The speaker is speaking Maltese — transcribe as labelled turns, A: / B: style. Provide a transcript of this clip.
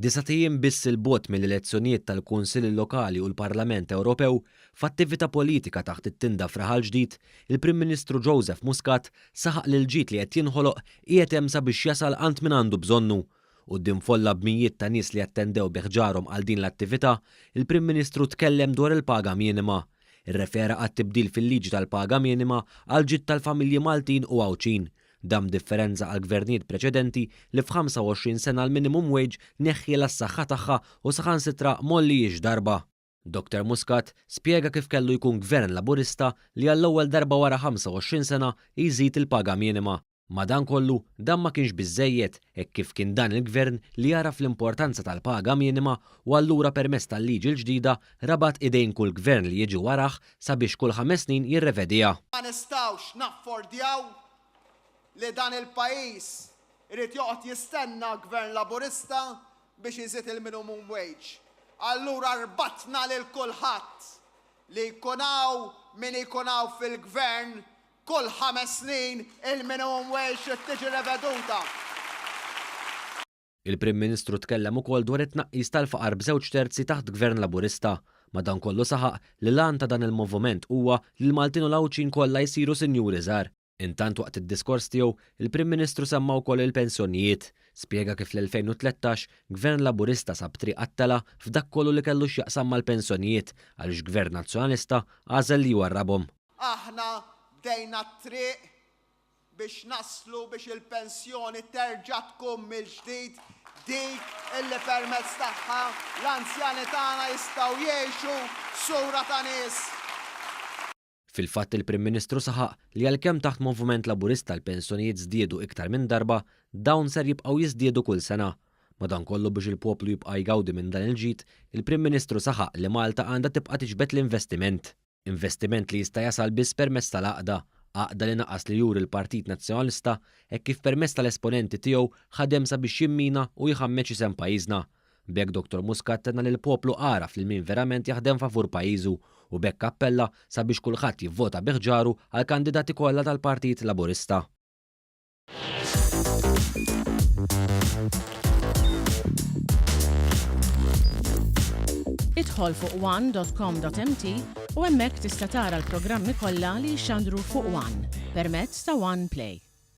A: Disatijiem biss il-bot mill-elezzjonijiet tal-Kunsilli Lokali u l-Parlament Ewropew f'attività politika taħt it-tinda fraħal ġdid, il-Prim Ministru Joseph Muscat saħaq li l-ġid li qed jinħoloq qiegħed hemm sabiex jasal għand min għandu bżonnu. Quddiem folla b'mijiet ta' nies li attendew biħġarhom għal din l-attività, il-Prim Ministru tkellem dwar il-paga minima. Irrefera għat-tibdil fil-liġi tal-paga minima għal ġid tal-familji Maltin u Għawċin. Dam differenza għal gvernijiet preċedenti li f'25 sena l-minimum wage neħħiela s-saħħa tagħha u saħansitra molliex darba. Dr. Muscat spjega kif kellu jkun gvern laburista li għall-ewwel darba wara 25 sena jżid il-paga minima. Madankollu dan ma kienx biżżejjed hekk kif kien dan il-gvern li jaraf l-importanza tal-paga minima u allura permezz tal-liġi l-ġdida rabat idejn kull gvern li jiġi waraħ sabiex kull 5 snin jirrevedija.
B: Ma nistgħux naffordjaw li dan il-pajis irid joqgħod jistenna gvern laburista biex iżid il-minimum wage. Allura rbatna lil kulħadd li jkunaw min jkunaw fil-gvern kull 5 snin il-minimum wage trid tiġi reveduta.
A: Il-Prim Ministru tkellem ukoll dwar it-tnaqqis tal-faqar b'2 terzi taħt gvern laburista. Madankollu saħaq li l-għan ta' dan il-moviment huwa li l-Maltin u l-Għawċin kollha jsiru sinjuri żgħar. Intant waqt id-diskors tiegħu, il-Prim Ministru semma wkoll il-pensjonijiet. Spjega kif l-2013 Gvern Laburista sab triq għattela f'dak kollu li kellu x'jaqsam mal-pensjonijiet għaliex Gvern Nazzjonalista għażel li jwarrabhom.
B: Aħna bdejna t-triq biex naslu biex il-pensjoni terġa' tkun mill-ġdid dik illi permezz tagħha l-anzjani tagħna jistgħu jgħixu sura ta' nies.
A: Fil-fatt il-Prim Ministru saħaq li għalkemm taħt moviment laburista l-pensjonijiet żdiedu iktar minn darba, dawn ser jibqgħu jiżdiedu kull sena. Madankollu biex il-poplu jibqa' jgawdi minn dan il-ġid, il-Prim Ministru saħaq li Malta għandha tibqa' tiġbed l-investiment. Investiment li jista' jasal biss permezz tal-għaqda, għaqda li naqqas li juri l-Partit Nazzjonalista hekk kif permezz tal-esponenti tiegħu ħadem sabiex jimmina u jħammeċ isem pajjiżna. B'hekk Dr. Muscat tenna li l-poplu għaraf li min verament jaħdem favur pajjiżu u b'hekk appella sabiex kulħadd jivvota biħġaru għal kandidati kollha tal-Partit Laburista.
C: Idħol fuq one.com.mt u hemmhekk tista' tara l-programmi kollha li jxandru fuq One permezz ta' One Play.